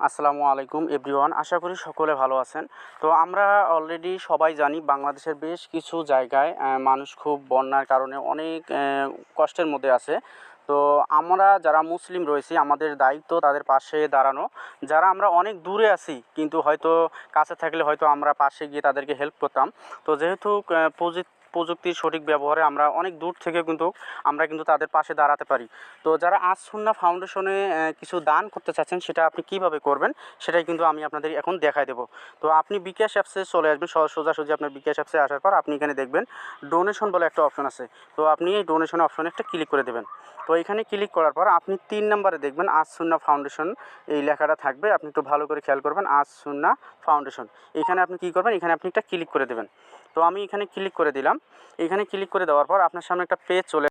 আসসালামু আলাইকুম এভরিওয়ান, আশা করি সকলে ভালো আছেন। তো আমরা অলরেডি সবাই জানি বাংলাদেশের বেশ কিছু জায়গায় মানুষ খুব বন্যার কারণে অনেক কষ্টের মধ্যে আছে। তো আমরা যারা মুসলিম রয়েছি আমাদের দায়িত্ব তাদের পাশে দাঁড়ানো। যারা আমরা অনেক দূরে আছি কিন্তু হয়তো কাছে থাকলে হয়তো আমরা পাশে গিয়ে তাদেরকে হেল্প করতাম। তো যেহেতু প্রযুক্তির সঠিক ব্যবহারে আমরা অনেক দূর থেকে কিন্তু আমরা কিন্তু তাদের পাশে দাঁড়াতে পারি। তো যারা আজ সুন্নাহ ফাউন্ডেশনে কিছু দান করতে চাচ্ছেন সেটা আপনি কীভাবে করবেন সেটাই কিন্তু আমি আপনাদের এখন দেখাই দেবো। তো আপনি বিকাশ অ্যাপসে চলে আসবেন, সোজাসুজি আপনার বিকাশ অ্যাপসে আসার পর আপনি এখানে দেখবেন ডোনেশন বলে একটা অপশন আছে। তো আপনি এই ডোনেশন অপশনে একটা ক্লিক করে দেবেন। তো এখানে ক্লিক করার পর আপনি 3 নম্বরে দেখবেন আজ সুন্নাহ ফাউন্ডেশন এই লেখাটা থাকবে। আপনি একটু ভালো করে খেয়াল করবেন, আজ সুন্নাহ ফাউন্ডেশন। এখানে আপনি কী করবেন, এখানে আপনি একটা ক্লিক করে দেবেন। তো আমি এখানে ক্লিক করে দিলাম। এখানে ক্লিক করে দেওয়ার পর আপনার সামনে একটা পেজ চলে